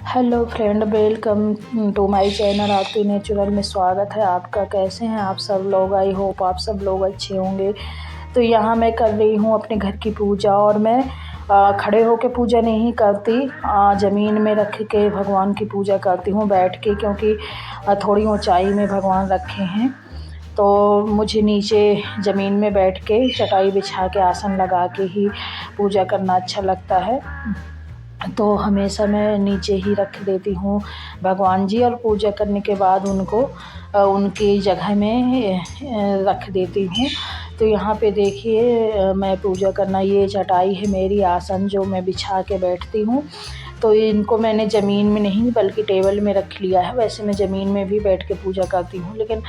Hello friend, welcome to my channel Aarti natural में स्वागत है आपका। कैसे हैं आप सब लोग? आई होप आप सब लोग अच्छे होंगे। तो यहाँ मैं कर रही हूँ अपने घर की पूजा, और मैं खड़े होके पूजा नहीं करती, ज़मीन में रख के भगवान की पूजा करती हूँ बैठ के, क्योंकि थोड़ी ऊंचाई में भगवान रखे हैं। तो मुझे नीचे ज़मीन में बैठ के चटाई बिछा के आसन लगा के ही पूजा करना अच्छा लगता है। तो हमेशा मैं नीचे ही रख देती हूँ भगवान जी, और पूजा करने के बाद उनको उनकी जगह में रख देती हूँ। तो यहाँ पे देखिए मैं पूजा करना, ये चटाई है मेरी, आसन जो मैं बिछा के बैठती हूँ। तो इनको मैंने ज़मीन में नहीं बल्कि टेबल में रख लिया है। वैसे मैं ज़मीन में भी बैठ के पूजा करती हूँ, लेकिन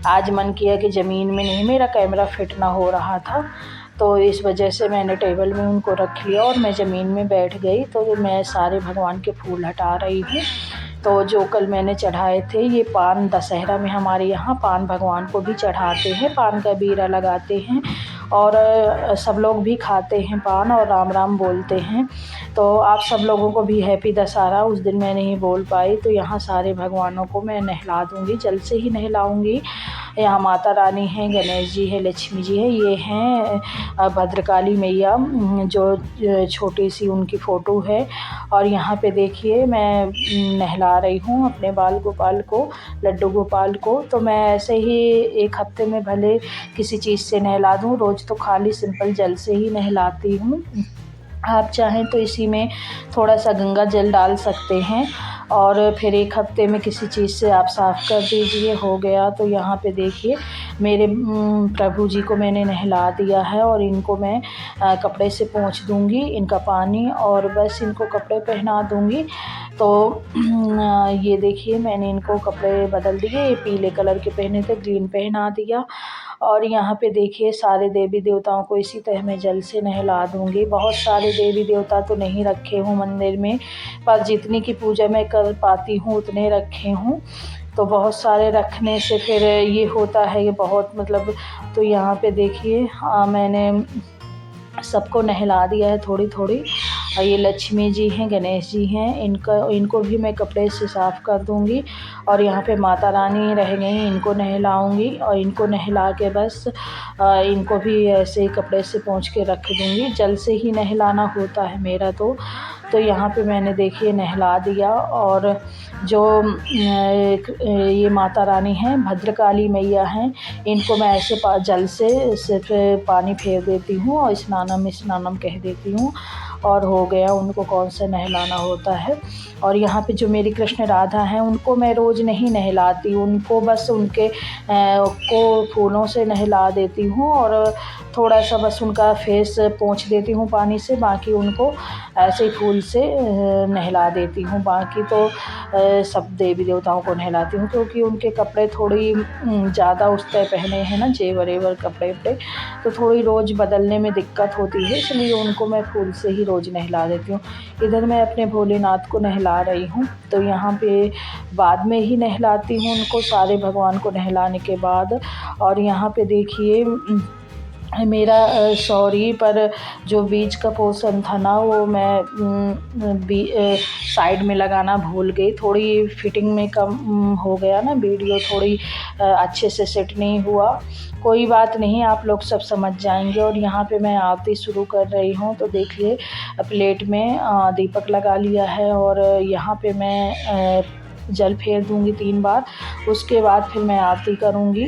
आज मन किया कि ज़मीन में नहीं, मेरा कैमरा फिट ना हो रहा था, तो इस वजह से मैंने टेबल में उनको रख लिया और मैं ज़मीन में बैठ गई। तो मैं सारे भगवान के फूल हटा रही हूँ। तो जो कल मैंने चढ़ाए थे, ये पान, दशहरा में हमारे यहाँ पान भगवान को भी चढ़ाते हैं, पान का बीरा लगाते हैं, और सब लोग भी खाते हैं पान और राम राम बोलते हैं। तो आप सब लोगों को भी हैप्पी दशहरा। उस दिन मैं नहीं बोल पाई, तो यहाँ सारे भगवानों को मैं नहला दूँगी, जल से ही नहलाऊँगी। यहाँ माता रानी हैं, गणेश जी है, लक्ष्मी जी है, ये हैं भद्रकाली मैया, जो छोटी सी उनकी फ़ोटो है। और यहाँ पे देखिए मैं नहला रही हूँ अपने बाल गोपाल को, लड्डू गोपाल को। तो मैं ऐसे ही एक हफ्ते में भले किसी चीज़ से नहला दूँ, रोज़ तो खाली सिंपल जल से ही नहलाती हूँ। आप चाहें तो इसी में थोड़ा सा गंगा जल डाल सकते हैं, और फिर एक हफ्ते में किसी चीज़ से आप साफ़ कर दीजिए, हो गया। तो यहाँ पे देखिए मेरे प्रभु जी को मैंने नहला दिया है, और इनको मैं कपड़े से पोंछ दूँगी इनका पानी, और बस इनको कपड़े पहना दूँगी। तो ये देखिए मैंने इनको कपड़े बदल दिए, ये पीले कलर के पहने थे, ग्रीन पहना दिया। और यहाँ पे देखिए सारे देवी देवताओं को इसी तरह मैं जल से नहला दूँगी। बहुत सारे देवी देवता तो नहीं रखे हूँ मंदिर में, पर जितनी की पूजा मैं कर पाती हूँ उतने रखे हूँ। तो बहुत सारे रखने से फिर ये होता है, ये बहुत मतलब। तो यहाँ पे देखिए मैंने सबको नहला दिया है थोड़ी थोड़ी। और ये लक्ष्मी जी हैं, गणेश जी हैं, इनको भी मैं कपड़े से साफ़ कर दूँगी। और यहाँ पे माता रानी रह गई, इनको नहलाऊँगी, और इनको नहला के बस इनको भी ऐसे ही कपड़े से पोंछ के रख दूँगी। जल से ही नहलाना होता है मेरा तो यहाँ पे मैंने देखिए नहला दिया। और जो ये माता रानी हैं, भद्रकाली मैया हैं, इनको मैं ऐसे जल से सिर्फ पानी फेर देती हूँ और स्नानम स्नानम कह देती हूँ, और हो गया। उनको कौन सा नहलाना होता है। और यहाँ पे जो मेरी कृष्ण राधा हैं, उनको मैं रोज़ नहीं नहलाती, उनको बस उनके को फूलों से नहला देती हूँ, और थोड़ा सा बस उनका फेस पोंछ देती हूँ पानी से। बाकी उनको ऐसे ही फूल से नहला देती हूँ। बाकी तो सब देवी देवताओं को नहलाती हूँ, क्योंकि उनके कपड़े थोड़ी ज़्यादा उस तरह पहने हैं ना, जेवर एवर कपड़े वपड़े, तो थोड़ी रोज़ बदलने में दिक्कत होती है, इसलिए उनको मैं फूल से ही रोज़ नहला देती हूँ। इधर मैं अपने भोलेनाथ को नहला रही हूँ, तो यहाँ पे बाद में ही नहलाती हूँ उनको, सारे भगवान को नहलाने के बाद। और यहाँ पे देखिए मेरा सॉरी, पर जो बीच का पोर्शन था ना, वो मैं साइड में लगाना भूल गई। थोड़ी फिटिंग में कम हो गया ना, वीडियो थोड़ी अच्छे से सेट नहीं हुआ। कोई बात नहीं, आप लोग सब समझ जाएंगे। और यहाँ पे मैं आरती शुरू कर रही हूँ। तो देखिए प्लेट में दीपक लगा लिया है, और यहाँ पे मैं जल फेर दूँगी 3 बार। उसके बाद फिर मैं आरती करूँगी,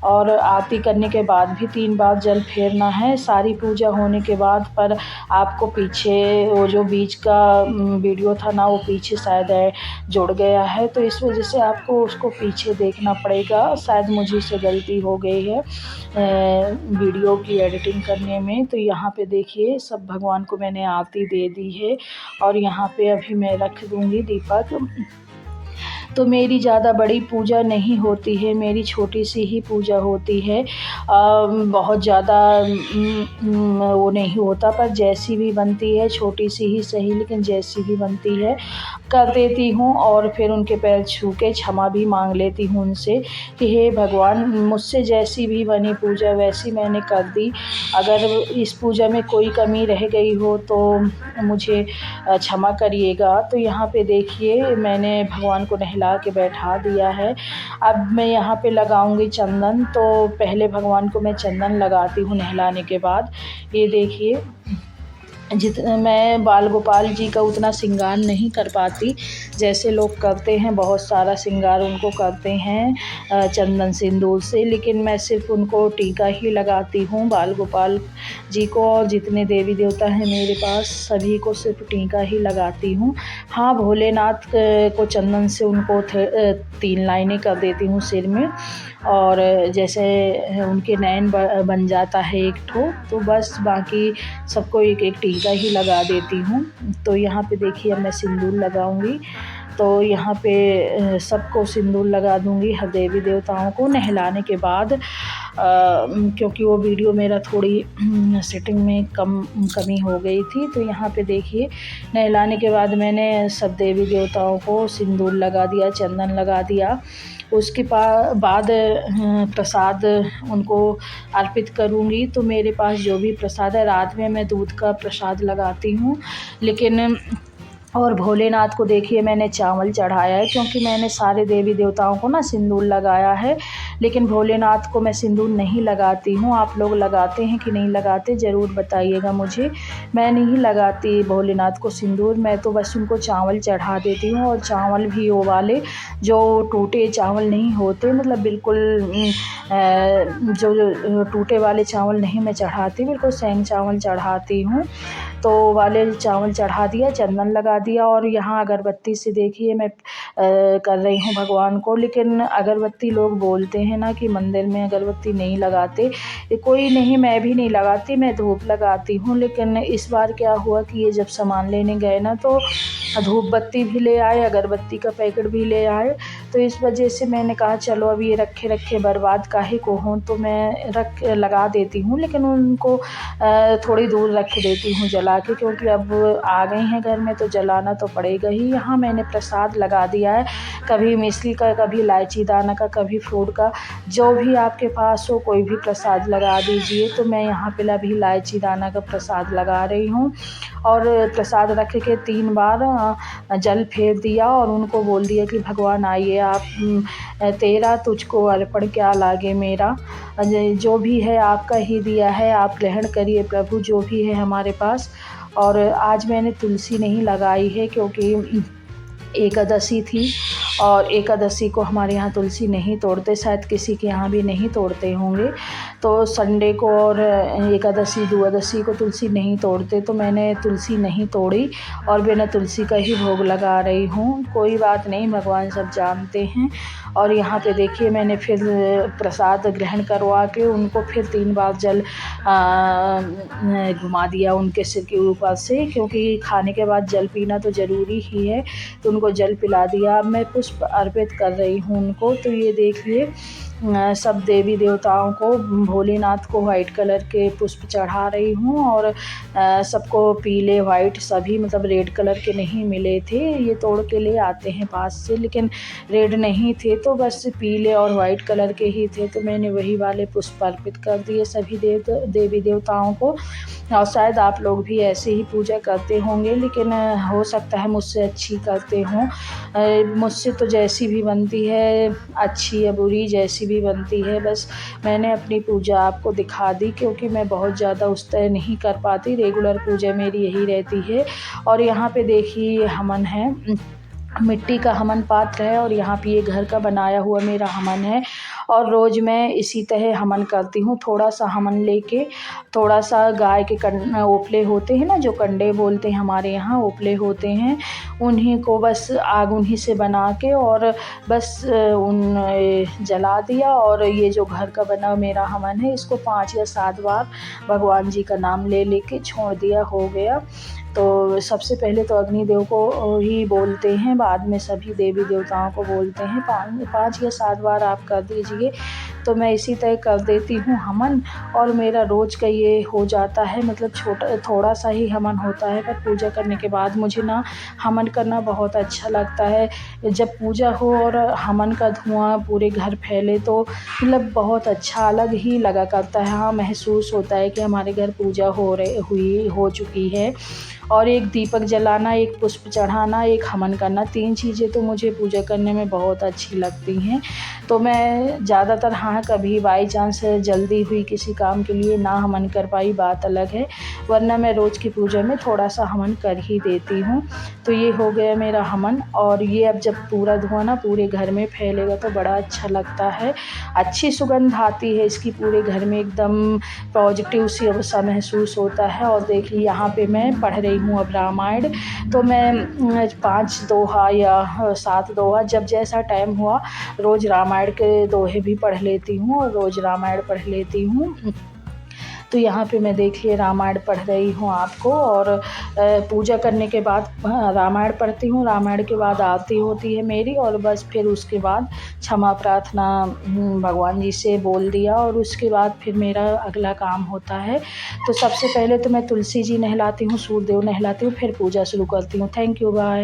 और आरती करने के बाद भी 3 बार जल फेरना है सारी पूजा होने के बाद। पर आपको पीछे वो जो बीच का वीडियो था ना, वो पीछे शायद जुड़ गया है, तो इस वजह से आपको उसको पीछे देखना पड़ेगा। शायद मुझे से गलती हो गई है वीडियो की एडिटिंग करने में। तो यहाँ पे देखिए सब भगवान को मैंने आरती दे दी है, और यहाँ पे अभी मैं रख दूँगी दीपक। तो मेरी ज़्यादा बड़ी पूजा नहीं होती है, मेरी छोटी सी ही पूजा होती है। बहुत ज़्यादा वो नहीं होता, पर जैसी भी बनती है, छोटी सी ही सही लेकिन जैसी भी बनती है, कर देती हूँ और फिर उनके पैर छू के क्षमा भी मांग लेती हूँ उनसे कि हे भगवान, मुझसे जैसी भी बनी पूजा वैसी मैंने कर दी। अगर इस पूजा में कोई कमी रह गई हो तो मुझे क्षमा करिएगा। तो यहाँ पे देखिए मैंने भगवान को नहला के बैठा दिया है। अब मैं यहाँ पे लगाऊंगी चंदन। तो पहले भगवान को मैं चंदन लगाती हूँ नहलाने के बाद। ये देखिए, जितना मैं बाल गोपाल जी का उतना श्रृंगार नहीं कर पाती जैसे लोग करते हैं, बहुत सारा श्रृंगार उनको करते हैं चंदन सिंदूर से, लेकिन मैं सिर्फ उनको टीका ही लगाती हूँ बाल गोपाल जी को। और जितने देवी देवता हैं मेरे पास सभी को सिर्फ टीका ही लगाती हूँ। हाँ, भोलेनाथ को चंदन से उनको 3 लाइनें कर देती हूँ सिर में, और जैसे उनके नैन बन जाता है एक ठो, तो बस बाकी सबको एक एक टीका ही लगा देती हूँ। तो यहाँ पे देखिए अब मैं सिंदूर लगाऊंगी। तो यहाँ पे सबको सिंदूर लगा दूंगी, हर देवी देवताओं को नहलाने के बाद। क्योंकि वो वीडियो मेरा थोड़ी सेटिंग में कमी हो गई थी। तो यहाँ पे देखिए नहलाने के बाद मैंने सब देवी देवताओं को सिंदूर लगा दिया, चंदन लगा दिया। उसके बाद प्रसाद उनको अर्पित करूँगी। तो मेरे पास जो भी प्रसाद है, रात में मैं दूध का प्रसाद लगाती हूँ, लेकिन और भोलेनाथ को देखिए मैंने चावल चढ़ाया है, क्योंकि मैंने सारे देवी देवताओं को ना सिंदूर लगाया है, लेकिन भोलेनाथ को मैं सिंदूर नहीं लगाती हूँ। आप लोग लगाते हैं कि नहीं लगाते ज़रूर बताइएगा मुझे। मैं नहीं लगाती भोलेनाथ को सिंदूर, मैं तो बस उनको चावल चढ़ा देती हूँ। और चावल भी वो वाले जो टूटे चावल नहीं होते, मतलब बिल्कुल जो टूटे वाले चावल नहीं मैं चढ़ाती, बिल्कुल सेम चावल चढ़ाती हूँ। तो वाले चावल चढ़ा दिया, चंदन लगा दिया। और यहाँ अगरबत्ती से देखिए मैं कर रही हूँ भगवान को। लेकिन अगरबत्ती लोग बोलते हैं ना कि मंदिर में अगरबत्ती नहीं लगाते, कोई नहीं, मैं भी नहीं लगाती, मैं धूप लगाती हूँ। लेकिन इस बार क्या हुआ कि ये जब सामान लेने गए ना, तो धूप बत्ती भी ले आए, अगरबत्ती का पैकेट भी ले आए। तो इस वजह से मैंने कहा चलो अब ये रखे रखे बर्बाद काहे को हों, तो मैं लगा देती हूँ। लेकिन उनको थोड़ी दूर रख देती हूँ जला के, क्योंकि अब आ गई हैं घर में तो जलाना तो पड़ेगा ही। यहाँ मैंने प्रसाद लगा दिया है, कभी मिश्री का, कभी इलायची दाना का, कभी फ्रूट का, जो भी आपके पास हो कोई भी प्रसाद लगा दीजिए। तो मैं यहाँ पे अभी इलायची दाना का प्रसाद लगा रही हूँ। और प्रसाद रख के 3 बार जल फेर दिया और उनको बोल दिया कि भगवान आइए आप, तेरा तुझको अर्पण क्या लागे मेरा, जो भी है आपका ही दिया है, आप ग्रहण करिए प्रभु जो भी है हमारे पास। और आज मैंने तुलसी नहीं लगाई है क्योंकि एकादशी थी, और एकादशी को हमारे यहाँ तुलसी नहीं तोड़ते, शायद किसी के यहाँ भी नहीं तोड़ते होंगे। तो संडे को और एकादशी द्वादशी को तुलसी नहीं तोड़ते, तो मैंने तुलसी नहीं तोड़ी और बिना तुलसी का ही भोग लगा रही हूँ। कोई बात नहीं, भगवान सब जानते हैं। और यहाँ पे देखिए मैंने फिर प्रसाद ग्रहण करवा के उनको फिर 3 बार जल घुमा दिया उनके सिर के ऊपर से, क्योंकि खाने के बाद जल पीना तो ज़रूरी ही है। तो उनको जल पिला दिया। अब मैं पुष्प अर्पित कर रही हूँ उनको। तो ये देखिए सब देवी देवताओं को, भोलेनाथ को वाइट कलर के पुष्प चढ़ा रही हूँ। और सबको पीले वाइट सभी, मतलब रेड कलर के नहीं मिले थे, ये तोड़ के ले आते हैं पास से, लेकिन रेड नहीं थे, तो बस पीले और वाइट कलर के ही थे। तो मैंने वही वाले पुष्प अर्पित कर दिए सभी देवी देवताओं को। और शायद आप लोग भी ऐसे ही पूजा करते होंगे, लेकिन हो सकता है मुझसे अच्छी करते हों। मुझसे तो जैसी भी बनती है, अच्छी या बुरी जैसी भी बनती है, बस मैंने अपनी पूजा आपको दिखा दी, क्योंकि मैं बहुत ज़्यादा उस तरह नहीं कर पाती। रेगुलर पूजा मेरी यही रहती है। और यहाँ पे देखिए हवन है, मिट्टी का हवन पात्र है, और यहाँ पे ये घर का बनाया हुआ मेरा हवन है। और रोज़ मैं इसी तरह हवन करती हूँ। थोड़ा सा हवन लेके, थोड़ा सा गाय के ओपले होते हैं ना, जो कंडे बोलते हैं हमारे यहाँ, ओपले होते हैं, उन्हीं को बस आग उन्हीं से बना के और बस जला दिया। और ये जो घर का बना मेरा हवन है, इसको 5 या 7 बार भगवान जी का नाम ले लेके छोड़ दिया, हो गया। तो सबसे पहले तो अग्निदेव को ही बोलते हैं, बाद में सभी देवी देवताओं को बोलते हैं। 5 या 7 बार आप कर दीजिए, तो मैं इसी तरह कर देती हूँ हवन, और मेरा रोज़ का ये हो जाता है। मतलब थोड़ा सा ही हवन होता है, पर पूजा करने के बाद मुझे ना हवन करना बहुत अच्छा लगता है। जब पूजा हो और हवन का धुआं पूरे घर फैले तो मतलब बहुत अच्छा अलग ही लगा करता है। हाँ, महसूस होता है कि हमारे घर पूजा हो चुकी है। और एक दीपक जलाना, एक पुष्प चढ़ाना, एक हवन करना, 3 चीज़ें तो मुझे पूजा करने में बहुत अच्छी लगती हैं। तो मैं ज़्यादातर, हाँ, कभी बाई चांस जल्दी हुई किसी काम के लिए ना हवन कर पाई, बात अलग है, वरना मैं रोज़ की पूजा में थोड़ा-सा हवन कर ही देती हूँ। तो ये हो गया मेरा हवन, और ये अब जब पूरा धुआँ ना पूरे घर में फैलेगा तो बड़ा अच्छा लगता है। अच्छी सुगंध आती है इसकी, पूरे घर में एकदम पॉज़िटिव सा महसूस होता है। और देखिए यहाँ पे मैं पढ़ रही हूँ अब रामायण, तो मैं 5 दोहा या 7 दोहा, जब जैसा टाइम हुआ रोज़ रामायण के दोहे भी पढ़ लेती हूँ और रोज़ रामायण पढ़ लेती हूँ। तो यहाँ पे मैं देखिए रामायण पढ़ रही हूँ आपको, और पूजा करने के बाद रामायण पढ़ती हूँ। रामायण के बाद आरती होती है मेरी, और बस फिर उसके बाद क्षमा प्रार्थना भगवान जी से बोल दिया, और उसके बाद फिर मेरा अगला काम होता है। तो सबसे पहले तो मैं तुलसी जी नहलाती हूँ, सूर्यदेव नहलाती हूँ, फिर पूजा शुरू करती हूँ। Thank you, bye.